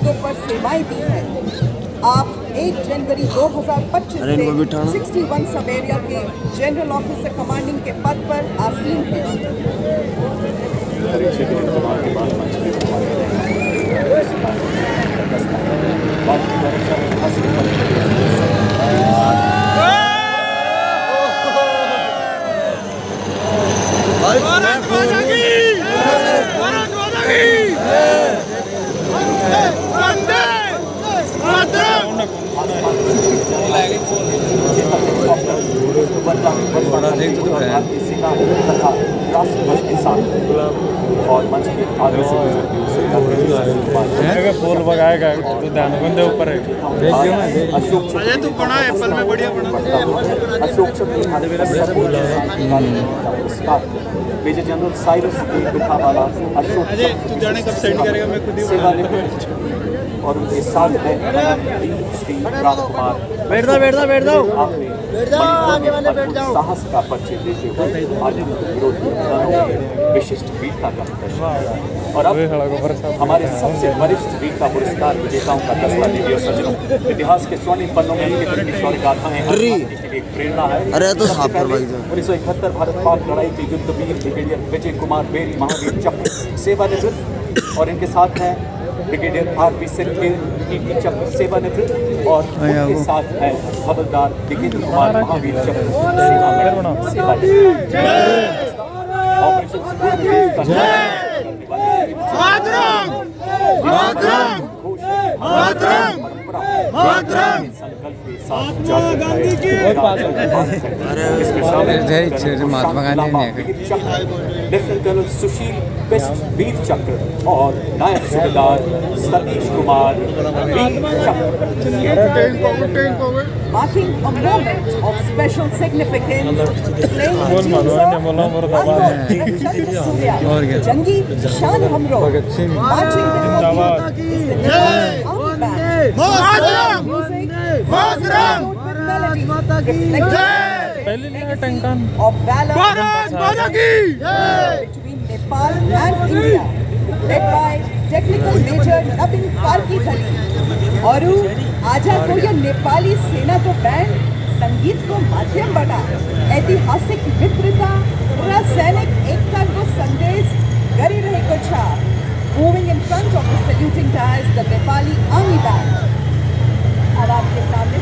पदों पर सेवाएं दी हैं। आप 1 जनवरी 2025 से 61 सब एरिया के जनरल ऑफिसर कमांडिंग के पद पर आसीन हैं। और मंच के आगे से फूल लगाएगा तो ध्यान बंदे ऊपर है। अशोक तू बना एप्पल में बढ़िया बना। अशोक चक्र मेजर जनरल साइरस के पितावाला अशोक तू जाने कब सेंड करेगा मैं खुद ही सेवानिवृत्त और उनके साथ हैं श्री राजकुमार। बैठ जाओ आपने साहस का परिचय देते हुए आधुनिक विरोधी विशिष्ट वीरता का प्रदर्शन। और अब हमारे सबसे वरिष्ठ वीरता पुरस्कार विजेताओं का दस्ता दीजिए। सज्जनों, इतिहास के स्वर्णिम पन्नों में इनके जीवन की शौर्य गाथाएं एक प्रेरणा है। अरे तो 1971 भारत पाक लड़ाई के युद्ध वीर ब्रिगेडियर विजय कुमार बेरी महावीर चक्र सेवानिवृत्त और इनके साथ हैं ब्रिगेडियर आर.पी. सिंह कीर्ति चक्र सेवानिवृत्त और उनके साथ है हवलदार ब्रिगेडियर कुमार महावीर चक्र सेवानिवृत्त। ऑपरेशन सिंदूर में देश का संकल्प के साथ महात्मा गांधी लेफ्टिनेंट कर्नल सुशील बेस्ट वीर चक्र और नायक सूबेदार सतीश कुमार वीर चक्र। Marking a moment of special significance, playing the tunes of Jangi Shan Hamro, marching with Bhagत is the Nepal Army Band. Of valor between Nepal and India, led by Technical Major Nabin Karkithali। और आजा को यह नेपाली सेना तो band संगीत को माध्यम बना ऐतिहासिक मित्रता पूरा सैनिक एकता को संदेश करी रहे कुछ moving in front of the saluting dais the Nepali army band. अब आपके सामने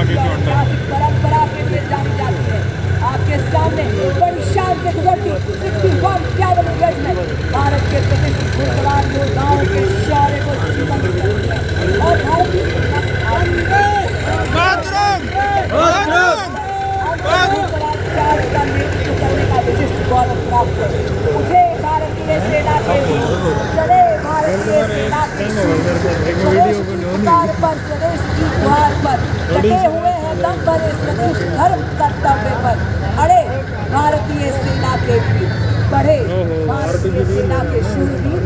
परंपरा के लिए जानी जाती है। आपके सामने बड़ी शान से गुजरती 61 कैवलरी रेजिमेंट भारत के प्रतिष्ठित घुड़सवार योद्धाओं के शौर्य को जीवंत करती है और भारतीय का नेतृत्व करने का विशिष्ट गौरव प्राप्त है। मुझे भारतीय सेना के चले भारतीय सेना के पर स्वदेश की द्वार पर डटे हुए हैं दम भरे स्वदेश धर्म कर्तव्य पर अड़े भारतीय सेना के वीर बढ़े भारतीय सेना के शूरवीर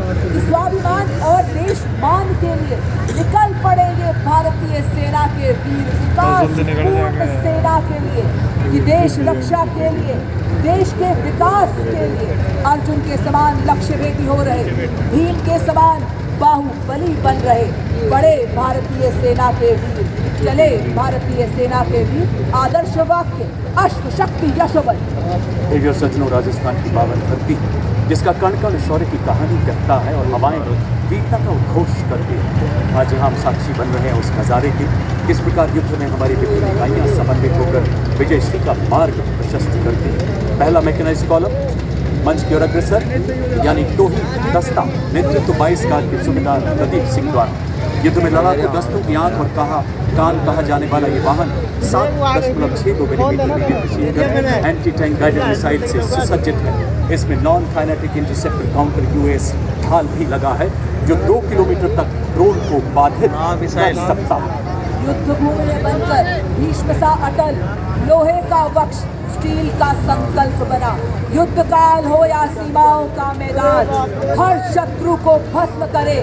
स्वाभिमान और देश मान के लिए निकल पड़ेंगे भारतीय सेना के वीर विकास पूर्ण सेना के लिए कि देश रक्षा के लिए देश के विकास के लिए अर्जुन के समान लक्ष्य भेदी हो रहे भीम के समान बाहुबली बन रहे बड़े भारतीय सेना के वीर चले भारतीय सेना के वीर आदर्श वाक्य अश्व शक्ति यशोबल। देवियों सज्जनों, राजस्थान की पावन धरती जिसका कण कण शौर्य की कहानी कहता है और हवाएं वीरता का उद्घोष करती है। आज हम साक्षी बन रहे हैं उस नज़ारे के किस प्रकार युद्ध में हमारी विभिन्न इकाइयाँ समन्वित होकर विजयश्री का मार्ग प्रशस्त करती है। पहला मैकेनाइज्ड कॉलम मंच की ओर अग्रसर यानी टोही दस्ता नेतृत्व 22 कार के सूबेदार प्रदीप सिंह द्वारा युद्ध में लड़ाकू दस्तों की आंख और कान कहा जाने वाला ये वाहन 7.62 millimetre anti tank guided missile से सुसज्जित है। इसमें non kinetic interceptor counter US ढाल भी लगा है जो 2 किलोमीटर तक ड्रोन को बाधित कर सकता है। युद्ध भूमि में बनकर भीष्म सा अटल, लोहे का वक्ष स्टील का संकल्प बना। युद्ध काल हो या सीमाओं का मैदान, हर शत्रु को भस्म करे,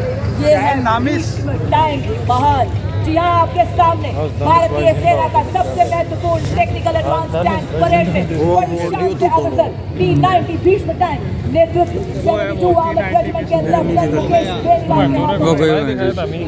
ये है भीष्म टैंक महान। जी हाँ, आपके सामने भारतीय सेना का सबसे महत्वपूर्ण टेक्निकल एडवांस टैंक परेड में बड़ी शान से अग्रसर T-90 भीष्म टैंक नेतृत्व 72 आर्मर्ड रेजिमेंट के लेफ्टिनेंट मुकेश बेनीवाल के हाथों में।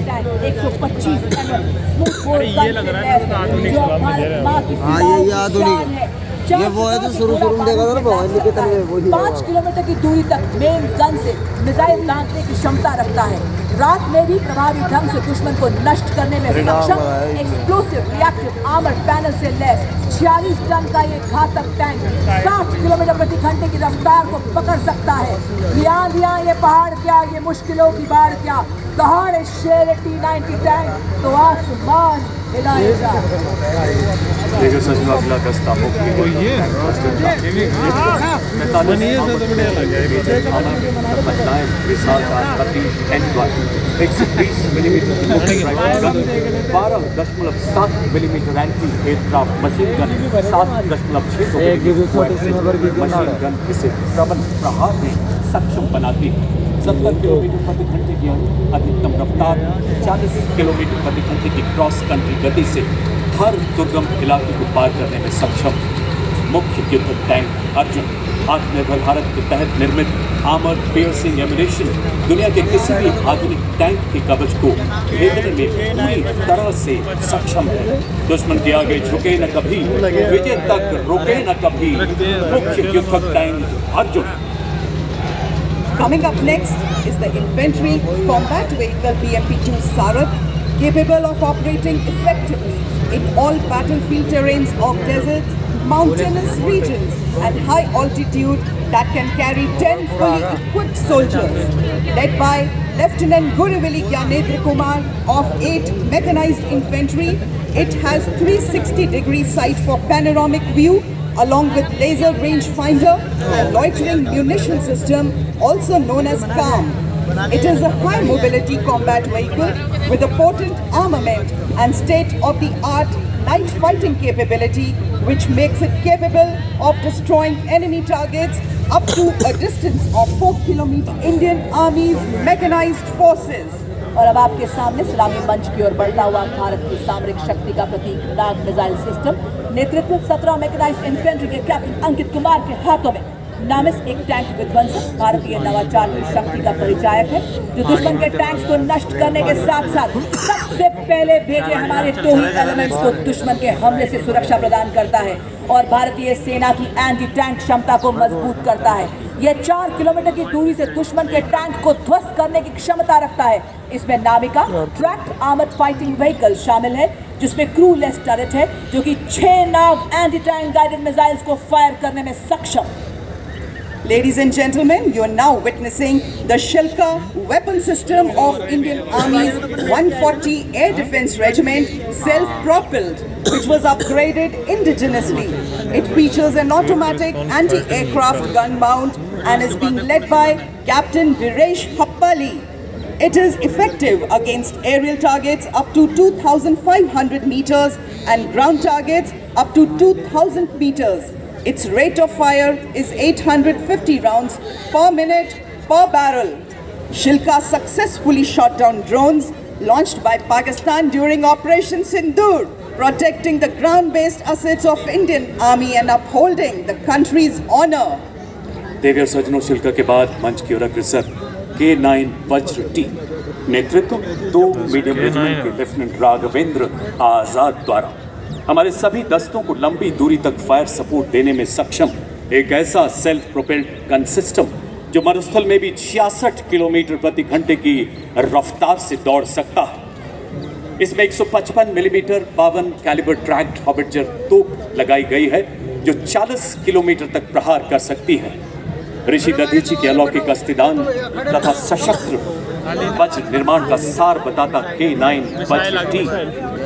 Tank 125 mm smooth bore gun से लैस है, जो भारत मां की सीमाओं की शान है। ये वो है जो शुरू में देखा था ना भगवान के कितने में वही 5 किलोमीटर की दूरी तक मेन गन से मिसाइल दागने की क्षमता रखता है। रात में भी प्रभावी ढंग से दुश्मन को नष्ट करने में सक्षम एक्सप्लोसिव रिएक्टिव आर्मर पैनल से लैस 46 टन का ये घातक टैंक 60 किलोमीटर प्रति घंटे की रफ्तार को पकड़ सकता है। ये आंधियां, ये पहाड़ क्या, ये मुश्किलों की बाढ़ क्या, दहाड़े शेर T-90 टैंक तो आसमान हिलाएगा। देखो सजना अगला गस्ता हो ये 120 millimetre 12.7 millimetre anti aircraft machine gun 7.6 machine gun इसे प्रबल प्रहार में सक्षम बनाती है। 70 किलोमीटर प्रति घंटे की अधिकतम रफ्तार, 40 किलोमीटर प्रति घंटे की क्रॉस कंट्री गति से हर दुर्गम इलाके को पार करने में सक्षम मुख्य युद्ध टैंक अर्जुन आत्मनिर्भर भारत के तहत निर्मित आर्मर्ड पियर्सिंग एम्यूनेशन दुनिया के किसी भी आधुनिक टैंक के कवच को भेदने में पूरी तरह से सक्षम है। दुश्मन के आगे झुके न कभी, विजय तक रुके न कभी, मुख्य युद्ध tank Arjun. Coming up next is the infantry combat vehicle BMP-2 Sarat, capable of operating effectively in all battlefield terrains of deserts, mountainous regions and high altitude that can carry 10 fully equipped soldiers. Led by Lieutenant Guruveli Gyanendra Kumar of 8 Mechanized Infantry, it has 360-degree sight for panoramic view along with laser rangefinder and loitering munition system, also known as CARM. It is a high mobility combat vehicle with a potent armament and state-of-the-art night fighting capability, which makes it capable of destroying enemy targets up to a distance of 4 kilometers. Indian Army's mechanized forces. और अब आपके सामने सलामी मंच की ओर बढ़ता हुआ भारत की सामरिक शक्ति का प्रतीक नाग मिसाइल सिस्टम नेतृत्व 17 मैकेनाइज्ड इन्फेंट्री के कैप्टन अंकित कुमार के हाथों में नामिस एक टैंक विध्वंसक भारतीय नवाचार की शक्ति का परिचायक है, जो दुश्मन के टैंक्स को नष्ट करने के साथ साथ सबसे पहले भेजे हमारे टोही एलिमेंट्स को दुश्मन के हमले से सुरक्षा प्रदान करता है और भारतीय सेना की एंटी टैंक क्षमता को मजबूत करता है। यह 4 किलोमीटर की दूरी से दुश्मन के टैंक को ध्वस्त करने की क्षमता रखता है। इसमें Navika tracked armoured fighting vehicle शामिल है, जिसमें क्रू लेस टर्रेट है, जो कि 6 नाग एंटी टैंक गाइडेड मिसाइल्स को फायर करने में सक्षम। Ladies and gentlemen, you are now witnessing the Shilka weapon system of Indian Army's 140 Air Defence Regiment, self-propelled, which was upgraded indigenously. It features an automatic anti-aircraft gun mount and is being led by Captain Viresh Happali. It is effective against aerial targets up to 2,500 meters and ground targets up to 2,000 meters. Its rate of fire is 850 rounds per minute per barrel. Shilka successfully shot down drones launched by Pakistan during Operation Sindoor, protecting the ground-based assets of Indian Army and upholding the country's honor. देवियर सजनों, शिल्का के बाद मंच की ओर अग्रसर K9 वज्र T नेतृत्व 2 medium regiment के lieutenant Raghavendra आजाद द्वारा हमारे सभी दस्तों को लंबी दूरी तक फायर सपोर्ट देने में सक्षम एक ऐसा सेल्फ प्रोपेल्ड गन सिस्टम जो मरुस्थल में भी 66 किलोमीटर प्रति घंटे की रफ्तार से दौड़ सकता है। इसमें 155 मिलीमीटर 52 कैलिबर ट्रैक्ड हॉबिटजर तोप लगाई गई है, जो 40 किलोमीटर तक प्रहार कर सकती है। ऋषि दधीची के अलौकिक अस्तिदान तथा सशस्त्र वज्र निर्माण का सार बताता K9 वज्र टी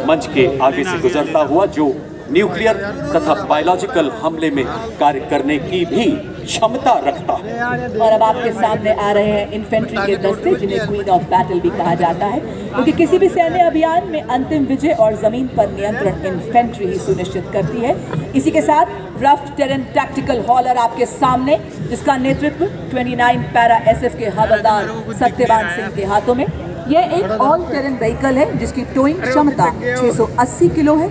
मंच के आगे से गुजरता हुआ, जो न्यूक्लियर तथा बायोलॉजिकल हमले में कार्य करने की भी क्षमता रखता है। और अब आपके सामने आ रहे हैं इन्फेंट्री के दस्ते, जिन्हें क्वीन ऑफ बैटल भी कहा जाता है, क्योंकि किसी भी सैन्य अभियान में अंतिम विजय और जमीन पर नियंत्रण इन्फेंट्री ही सुनिश्चित करती है। इसी के साथ रफ टेरेन टैक्टिकल हॉलर आपके सामने, जिसका नेतृत्व 29 पैरा SF के हवलदार सत्यवान सिंह के हाथों में। यह एक ऑल टेरेन व्हीकल है जिसकी टोइंग क्षमता 680 किलो है।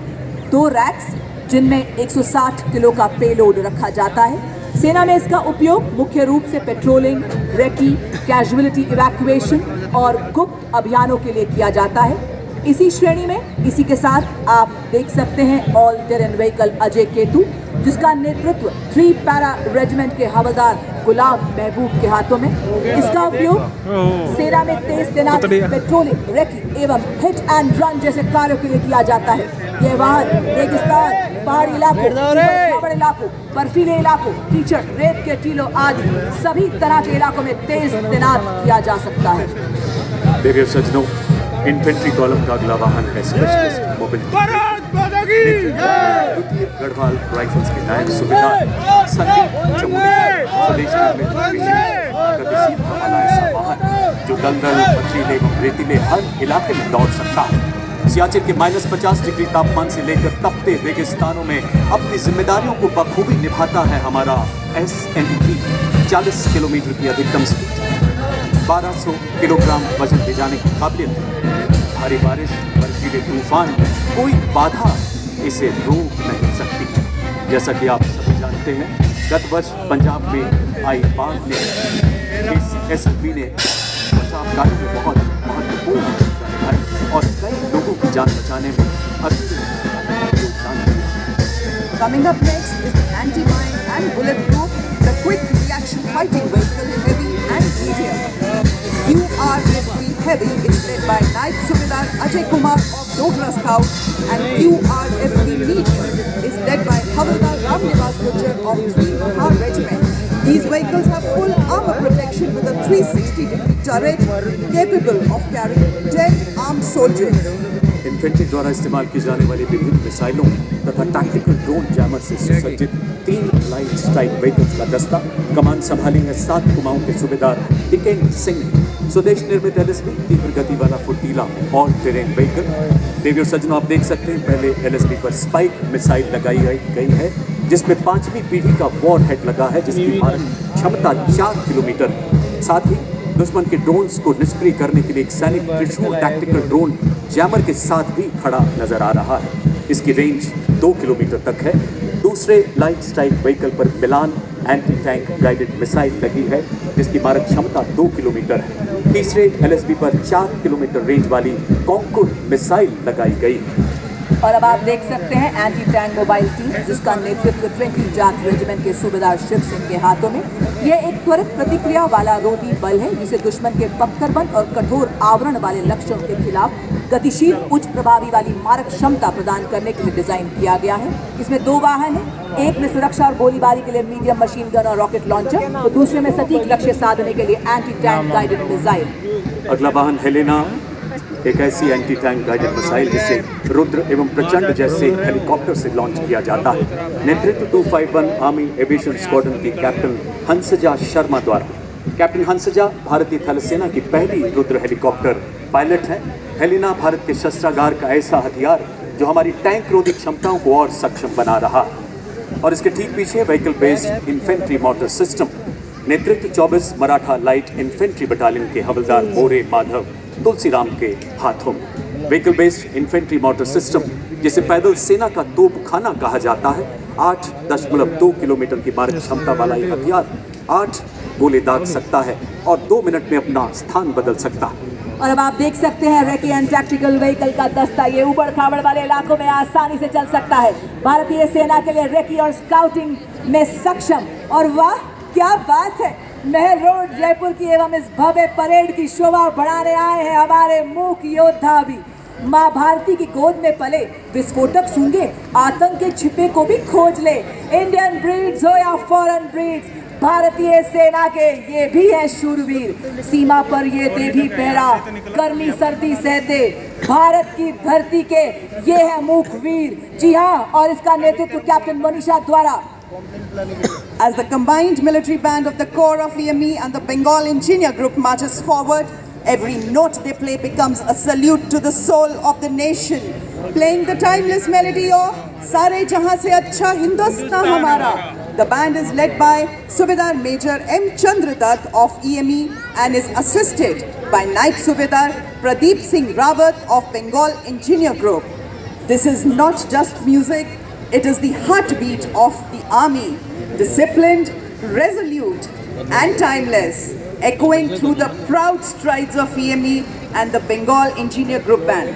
2 रैक्स जिनमें 160 किलो का पेलोड रखा जाता है। सेना में इसका उपयोग मुख्य रूप से पेट्रोलिंग, रेकी, कैजुअलिटी इवैक्यूएशन और गुप्त अभियानों के लिए किया जाता है। इसी श्रेणी में इसी के साथ आप देख सकते हैं all terrain vehicle Ajay Ketu, जिसका नेतृत्व 3 पैरा रेजिमेंट के हवलदार गुलाम महबूब के हाथों में। इसका उपयोग सेना में तेज तैनात पेट्रोलिंग, रेकी एवं हिट एंड रन जैसे कार्यों के लिए किया जाता है। यह वाहन रेगिस्तान, पहाड़ी इलाकों, ऊबड़ इलाकों, बर्फीले इलाकों, कीचड़, रेत के टीलों आदि सभी तरह के इलाकों में तेज तैनात किया जा सकता है। देखिए सज्जनों, इन्फेंट्री कॉलम का अगला वाहन है स्पेशलिस्ट मोबिलिटी। द्वितीय गढ़वाल राइफल्स के नायब सूबेदार संदीप चमोली स्वदेश निर्मित गतिशील वाला ऐसा वाहन जो दलदल, पथरीले एवं रेतीले हर इलाके में दौड़ सकता है। सियाचिन के -50 डिग्री तापमान से लेकर तपते रेगिस्तानों में अपनी जिम्मेदारियों को बखूबी निभाता है हमारा SNT। 40 किलोमीटर की अधिकतम स्पीड, 1200 किलोग्राम वजन ले जाने की काबिलियत है। भारी बारिश, बर्फीले तूफान, कोई बाधा इसे रोक नहीं सकती। जैसा कि आप सभी जानते हैं, गत वर्ष पंजाब में आई बाढ़ ने इस SNT ने बचाव कार्य में बहुत महत्वपूर्ण भूमिका निभाई और कई लोगों की जान बचाने में अद्भुत योगदान दिया। Coming up next is the anti-mine and bulletproof, the quick reaction fighting vehicle, heavy and medium. QRSV Heavy is led by Naib Subedar Ajay Kumar of Dogra Scout, and QRSV Medium is led by Havaldar Ramnivas Gujjar of 3 Mahar Regiment. These vehicles have full armor protection with a 360-degree turret capable of carrying 10 armed soldiers. Infantry द्वारा इस्तेमाल की जाने वाली विभिन्न मिसाइलों तथा tactical drone jammer से सुसज्जित 3 लाइट स्ट्राइक व्हीकल्स का दस्ता कमान संभाली है 7 कुमाऊं के सूबेदार टिकेंद्र सिंह। स्वदेश निर्मित LSB तीव्र गति वाला फुर्तीला ऑल टेरेन व्हीकल। देवियों सज्जनों, आप देख सकते हैं पहले LSB पर स्पाइक मिसाइल लगाई गई है, जिसमें 5वीं पीढ़ी का वॉर हेड लगा है, जिसकी मारक क्षमता 4 किलोमीटर। साथ ही दुश्मन के ड्रोन्स को निष्क्रिय करने के लिए एक सैनिक त्रिशूल टैक्टिकल ड्रोन जैमर के साथ भी खड़ा नजर आ रहा है। इसकी रेंज 2 किलोमीटर तक है। दूसरे लाइट स्ट्राइक व्हीकल पर मिलान एंटी टैंक गाइडेड मिसाइल लगी है, जिसकी मारक क्षमता 2 किलोमीटर है। तीसरे LSB पर 4 किलोमीटर रेंज वाली कॉन्कुर मिसाइल लगाई गई। और अब आप देख सकते हैं एंटी टैंक मोबाइल टीम, जिसका नेतृत्व 20 जाट रेजिमेंट के सूबेदार शिव सिंह के हाथों में। यह एक त्वरित प्रतिक्रिया वाला रोधी बल है, जिसे दुश्मन के बख्तरबंद और कठोर आवरण वाले लक्ष्यों के खिलाफ गतिशील, उच्च प्रभावी वाली मारक क्षमता प्रदान करने के लिए डिजाइन किया गया है। इसमें 2 वाहन हैं, एक में सुरक्षा और गोलीबारी के लिए मीडियम मशीन गन और रॉकेट लॉन्चर, तो दूसरे में सटीक लक्ष्य साधने के लिए एंटी टैंक गाइडेड मिसाइल। अगला वाहन हेलेना, एक ऐसी एंटी टैंक गाइडेड मिसाइल जिसे रुद्र एवं प्रचंड जैसे हेलीकॉप्टर से लॉन्च किया जाता है। नेतृत्व 251 आर्मी एविएशन स्क्वाड्रन की कैप्टन हंसजा शर्मा द्वारा। कैप्टन हंसजा भारतीय थल सेना की पहली रुद्र हेलीकॉप्टर पायलट है। हेलेना भारत के शस्त्रागार का ऐसा हथियार जो हमारी टैंक रोधी क्षमताओं को और सक्षम बना रहा है। और इसके ठीक पीछे vehicle based infantry motor system, नेतृत्व 24 मराठा लाइट इन्फेंट्री बटालियन के हवलदार मोरे माधव तुलसीराम के हाथों में। Vehicle based infantry motor system, जिसे पैदल सेना का तोपखाना कहा जाता है, 8.2 किलोमीटर की मारक क्षमता वाला यह हथियार 8 गोले दाग सकता है और 2 मिनट में अपना स्थान बदल सकता है। और अब आप देख सकते हैं रेकी एंड टैक्टिकल व्हीकल का दस्ता, ये ऊबड़ खाबड़ वाले इलाकों में आसानी से चल सकता है। भारतीय सेना के लिए रेकी और स्काउटिंग में सक्षम। और वाह क्या बात है, महल रोड जयपुर की एवं इस भव्य परेड की शोभा बढ़ाने आए हैं हमारे मूक योद्धा भी। माँ भारती की गोद में पले, विस्फोटक सूंघे, आतंक के छिपे को भी खोज ले। इंडियन ब्रीड्स हो या फॉरेन ब्रीड्स, भारतीय सेना के ये भी है शूरवीर। सीमा पर ये दे भी पहरा, गर्मी सर्दी सहते भारत की धरती के ये है मूक वीर। जी हाँ, और इसका नेतृत्व कैप्टन मनीषा द्वारा As the combined military band of the Corps of EME and the Bengal Engineer Group marches forward, every note they play becomes a salute to the soul of the nation, playing the timeless melody of Sare Jahan Se Achha Hindustan Hamara. The band is led by Subedar Major M. Chandradutt of EME and is assisted by Naib Subedar Pradeep Singh Rawat of Bengal Engineer Group. This is not just music, it is the heartbeat of the army, disciplined, resolute and timeless, echoing through the proud strides of EME and the Bengal Engineer Group Band.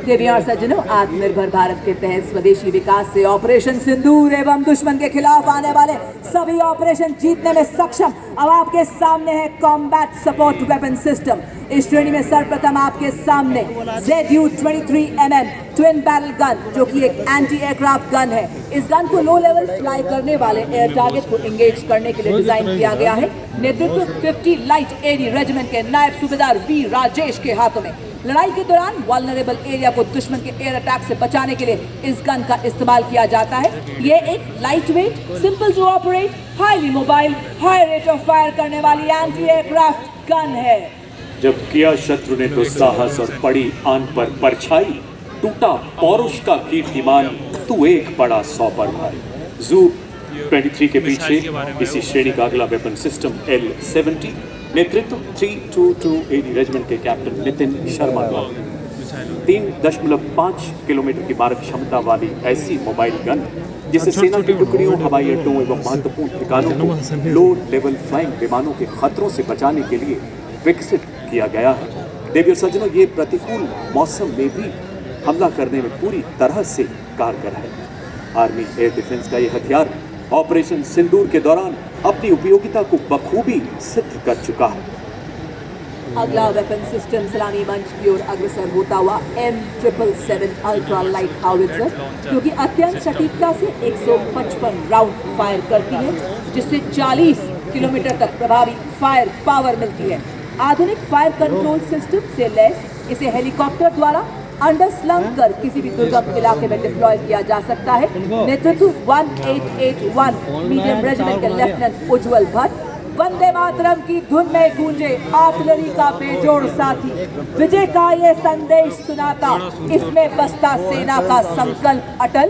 देवियों और सज्जनों, आत्मनिर्भर भारत के तहत स्वदेशी विकास से operation सिंदूर एवं दुश्मन के खिलाफ आने वाले सभी ऑपरेशन जीतने में सक्षम अब आपके सामने है कॉम्बैट सपोर्ट वेपन सिस्टम। इस श्रेणी में सर्वप्रथम आपके सामने ZU-23mm ट्विन बैरल गन, जो कि एक एंटी एयरक्राफ्ट गन है। इस गन को लो लेवल फ्लाई करने वाले एयर टारगेट को एंगेज करने के लिए डिजाइन किया गया है। नेतृत्व 50 लाइट एडी रेजिमेंट के नायब सूबेदार वी राजेश के हाथों में। लड़ाई के दौरान वल्नरेबल एरिया को दुश्मन के एयर अटैक से बचाने के लिए इस गन का इस्तेमाल किया जाता है। ये एक light weight, simple to operate, highly mobile, high rate of fire करने वाली एंटी एयरक्राफ्ट गन है। जब किया शत्रु ने तो साहस और पड़ी आन पर परछाई, टूटा पौरुष का कीर्तिमान, तू एक बड़ा 100 पर भाई। ZU-23 के पीछे इसी श्रेणी का अगला वेपन सिस्टम L-70, नेतृत्व 322 AD रेजिमेंट के कैप्टन नितिन शर्मा द्वारा। 3.5 किलोमीटर की मारक क्षमता वाली ऐसी मोबाइल गन जिसे सेना की टुकड़ियों, हवाई अड्डों एवं महत्वपूर्ण ठिकानों को लो लेवल फ्लाइंग विमानों के खतरों से बचाने के लिए विकसित किया गया है। देवियों सज्जनों, ये प्रतिकूल मौसम में भी हमला करने में पूरी तरह से कारगर है। आर्मी एयर डिफेंस का ये हथियार ऑपरेशन सिंदूर के दौरान अपनी उपयोगिता को बखूबी सिद्ध कर चुका है। अगला वेपन सिस्टम सलामी मंच की ओर अग्रसर होता हुआ M777 अल्ट्रा लाइट हाउवित्जर, जो कि अत्यंत सटीकता से 155 राउंड फायर करती है, जिससे 40 किलोमीटर तक प्रभावी फायर पावर मिलती है। आधुनिक फायर कंट्रोल सिस्टम से लैस इसे हेलीकॉप्टर द्वारा अंडरस्लंग कर किसी भी दुर्गम इलाके में डिप्लॉय किया जा सकता है। नेतृत्व 1881 मीडियम रेजिमेंट के लेफ्टिनेंट उज्जवल भट्ट। वंदे मातरम की धुन में गूंजे आर्टिलरी का बेजोड़ साथी, विजय का ये संदेश सुनाता, इसमें बसता सेना का संकल्प अटल।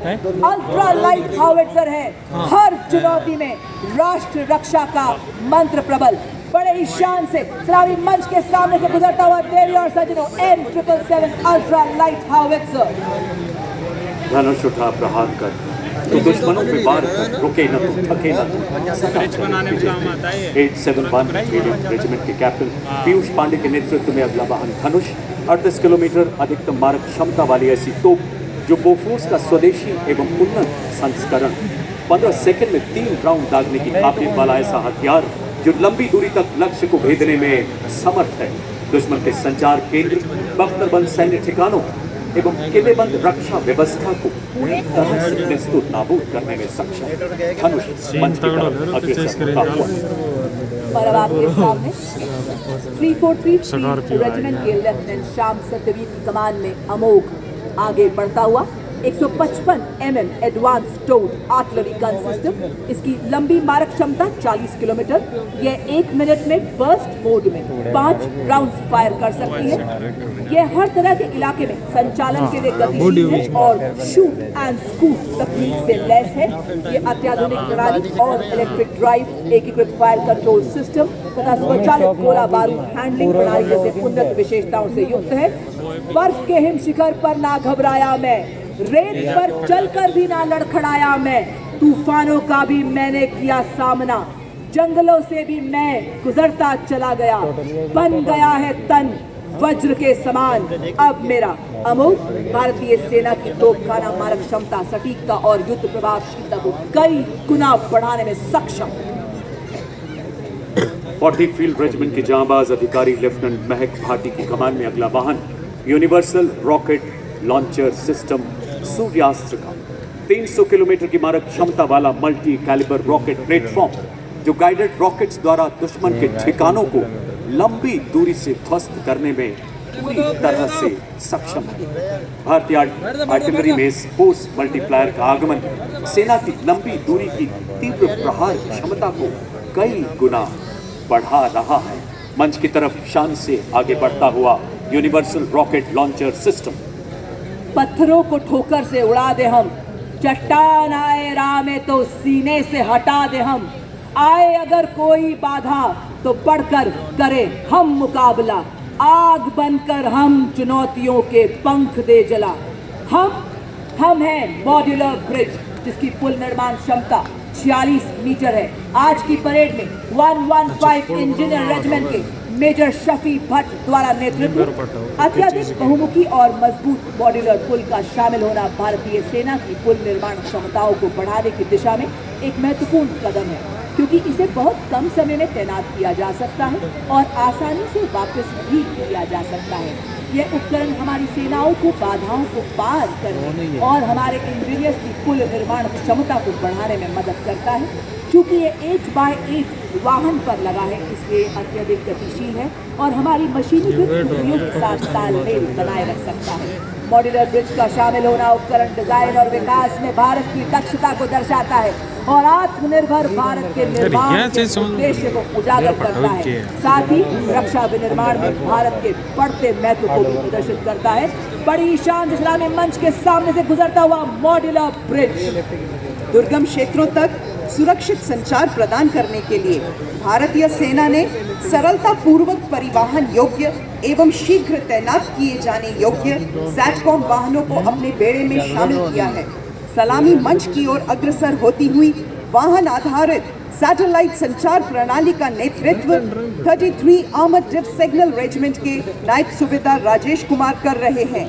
अल्ट्रा लाइट हाउवित्जर है, हर चुनौती में राष्ट्र रक्षा का मंत्र प्रबल। बड़े ही शान से सलामी मंच के सामने से गुजरता हुआ देवी और सज्जनों M777 अल्ट्रा लाइट हाउवित्जर। धनुष उठा प्रहार कर, तो दुश्मनों पे वार कर, रुके न तो थके न तो सदा चले। 871 रेजिमेंट के कैप्टन पीयूष पांडे के नेतृत्व में अगला वाहन धनुष 38 किलोमीटर अधिकतम मारक क्षमता वाली ऐसी तोप, जो बोफोर्स का स्वदेशी एवं उन्नत संस्करण, 15 सेकंड में 3 राउंड दागने की काबिलियत वाला ऐसा हथियार जो लंबी दूरी तक लक्ष्य को भेदने में समर्थ है। दुश्मन के संचार केंद्र, बख्तरबंद सैन्य ठिकानों एवं किलेबंद रक्षा व्यवस्था को पूरी तरह से निस्तुत नाबूद करने में सक्षम धनुष मंच की तरफ अग्रसर होता हुआ। और अब आपके सामने 343 रेजिमेंट के लेफ्टिनेंट श्याम सत्यवीर की कमान में अमोघ आगे बढ़ता हुआ 155 mm advance towed artillery gun system. इसकी लंबी मारक क्षमता 40 किलोमीटर। यह 1 मिनट में बर्स्ट मोड में 5 राउंड फायर कर सकती है। यह हर तरह के इलाके में संचालन के लिए गतिशील है और शूट एंड स्कूट तकनीक से लैस है। ये अत्याधुनिक प्रणाली और इलेक्ट्रिक ड्राइव, एकीकृत फायर कंट्रोल सिस्टम तथा स्वचालित गोला बारूद हैंडलिंग प्रणाली जैसे उन्नत विशेषताओं से युक्त है। बर्फ के हिम शिखर पर ना घबराया मैं, रेत पर चलकर भी ना लड़खड़ाया मैं, तूफानों का भी मैंने किया सामना, जंगलों से भी मैं गुजरता चला गया, बन गया है तन वज्र के समान अब मेरा। अमोघ भारतीय सेना की तोपखाना मारक क्षमता, सटीकता और युद्ध प्रभावशीलता को कई गुना बढ़ाने में सक्षम। 40 फील्ड रेजिमेंट के जांबाज अधिकारी लेफ्टिनेंट महक भाटी की कमान में अगला वाहन यूनिवर्सल रॉकेट लॉन्चर सिस्टम सूर्यास्त्र का 300 किलोमीटर की मारक क्षमता वाला मल्टी कैलिबर रॉकेट प्लेटफॉर्म, जो गाइडेड रॉकेट्स द्वारा दुश्मन के ठिकानों को लंबी दूरी से ध्वस्त करने में पूरी तरह से सक्षम है। भारतीय आर्टिलरी में फोर्स मल्टीप्लायर का आगमन सेना की लंबी दूरी की तीव्र प्रहार क्षमता को कई गुना बढ़ा रहा है। मंच की तरफ शान से आगे बढ़ता हुआ यूनिवर्सल रॉकेट लॉन्चर सिस्टम। पत्थरों को ठोकर से उड़ा दे हम, चट्टान आए राह में तो सीने से हटा दे हम, आए अगर कोई बाधा तो बढ़कर करे हम मुकाबला, आग बनकर हम चुनौतियों के पंख दे जला। हम हैं मॉड्यूलर ब्रिज जिसकी पुल निर्माण क्षमता 46 मीटर है। आज की परेड में 115 इंजीनियर रेजिमेंट के मेजर शफी भट्ट द्वारा नेतृत्व अत्यधिक बहुमुखी और मजबूत मॉड्यूलर पुल का शामिल होना भारतीय सेना की पुल निर्माण क्षमताओं को बढ़ाने की दिशा में एक महत्वपूर्ण कदम है, क्योंकि इसे बहुत कम समय में तैनात किया जा सकता है और आसानी से वापस भी किया जा सकता है। यह उपकरण हमारी सेनाओं को बाधाओं को पार करने और हमारे इंजीनियर्स की पुल निर्माण क्षमता को बढ़ाने में मदद करता है। क्योंकि ये 8x8 वाहन पर लगा है, इसलिए अत्यधिक गतिशील है और हमारी मशीनीकृत उपयोग के साथ तालमेल बनाए रख सकता है। मॉड्यूलर ब्रिज का शामिल होना उपकरण डिजाइन और विकास में भारत की दक्षता को दर्शाता है और आत्मनिर्भर भारत के निर्माण के उद्देश्य को उजागर करता है। साथ ही रक्षा विनिर्माण में भारत के बढ़ते महत्व को भी प्रदर्शित करता है। बड़ी शान सलामी मंच के सामने से गुजरता हुआ मॉड्यूलर ब्रिज दुर्गम क्षेत्रों तक सुरक्षित संचार प्रदान करने के लिए भारतीय सेना ने सरलता पूर्वक परिवहन योग्य एवं शीघ्र तैनात किए जाने योग्य सैटकॉम वाहनों को अपने बेड़े में शामिल किया है। सलामी मंच की ओर अग्रसर होती हुई वाहन आधारित सैटेलाइट संचार प्रणाली का नेतृत्व 33 आर्मर्ड डिफ सिग्नल रेजिमेंट के नायब सूबेदार राजेश कुमार कर रहे हैं।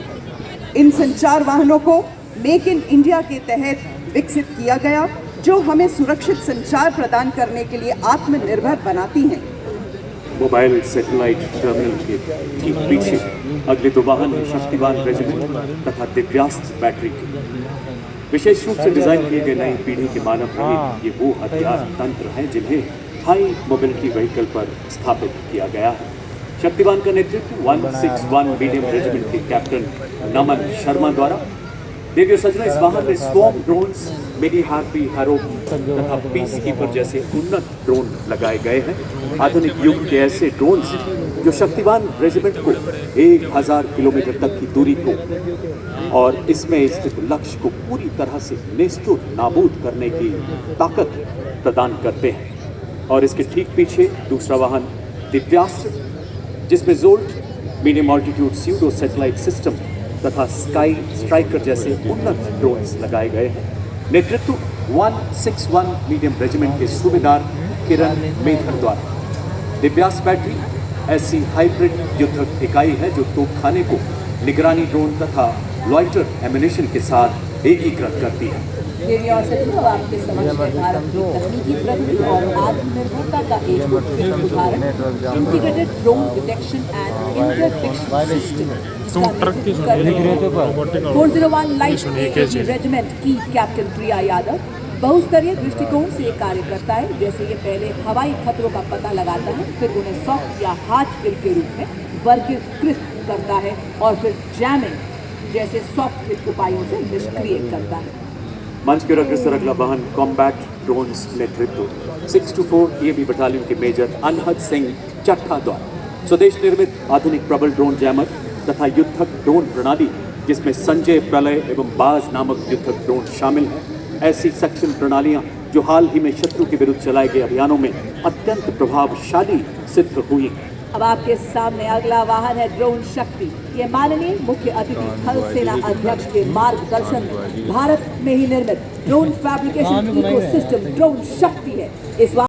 इन संचार वाहनों को मेक इन इंडिया के तहत विकसित किया गया, जो हमें सुरक्षित संचार प्रदान करने के लिए आत्मनिर्भर बनाती हैं। मोबाइल सैटेलाइट टर्मिनल के ठीक पीछे अगले दो वाहन हैं शक्तिवान रेजिमेंट तथा दिव्यास्त्र बैटरी के। विशेष रूप से डिजाइन किए गए नई पीढ़ी के मानव रहित ये वो हथियार तंत्र हैं जिन्हें हाई मोबिलिटी व्हीकल पर स्थापित किया गया है। शक्तिवान का नेतृत्व 161 मीडियम रेजिमेंट के कैप्टन नमन शर्मा द्वारा। देवियों सज्जनों, इस वाहन में swarm drones, mini harpy, harrow तथा पीस कीपर जैसे उन्नत ड्रोन लगाए गए हैं। आधुनिक युग के ऐसे ड्रोन्स जो शक्तिवान रेजिमेंट को 1000 किलोमीटर तक की दूरी को और इसमें स्थित लक्ष्य को पूरी तरह से नेस्तुर नाबूद करने की ताकत प्रदान करते हैं। और इसके ठीक पीछे दूसरा वाहन दिव्यास्त्र, जिसमें jolt, medium altitude pseudo satellite system तथा स्काई स्ट्राइकर जैसे उन्नत ड्रोन्स लगाए गए हैं। नेतृत्व 161 मीडियम रेजिमेंट के सूबेदार किरण मेधर द्वारा। दिव्यास्त्र बैटरी ऐसी हाइब्रिड युद्धक इकाई है जो तोपखाने को निगरानी ड्रोन तथा लॉइटर एम्यूनिशन के साथ एकीकृत करती है। देवियों और सज्जनों, आपके समक्ष है भारत की तकनीकी प्रगति और आत्मनिर्भरता का एक उत्कृष्ट उदाहरण integrated drone detection and interdiction system, 401 light regiment की कैप्टन प्रिया यादव बहुस्तरीय दृष्टिकोण से ये कार्य करता है। जैसे ये पहले हवाई खतरों का पता लगाता है, फिर उन्हें सॉफ्ट या हार्ड किल के रूप में वर्गीकृत करता है और फिर जैमिंग जैसे सॉफ्ट किल उपायों से निष्क्रिय करता है। मंच के अग्रसर अगला वाहन कॉम्बैट ड्रोन्स नेतृत्व 624 EAB बटालियन के मेजर अनहद सिंह चट्ठा द्वारा। स्वदेश निर्मित आधुनिक प्रबल ड्रोन जैमर तथा युद्धक ड्रोन प्रणाली, जिसमें संजय, प्रलय एवं बाज नामक युद्धक ड्रोन शामिल हैं। ऐसी सक्षम प्रणालियां जो हाल ही में शत्रु के विरुद्ध चलाए गए अभियानों में अत्यंत प्रभावशाली सिद्ध हुई। अब आपके सामने अगला वाहन है ड्रोन शक्ति। ये माननीय मुख्य अतिथि थल सेना अध्यक्ष के मार्गदर्शन में भारत में ही निर्मित ड्रोन फैब्रिकेशन इकोसिस्टम ड्रोन शक्ति है। इस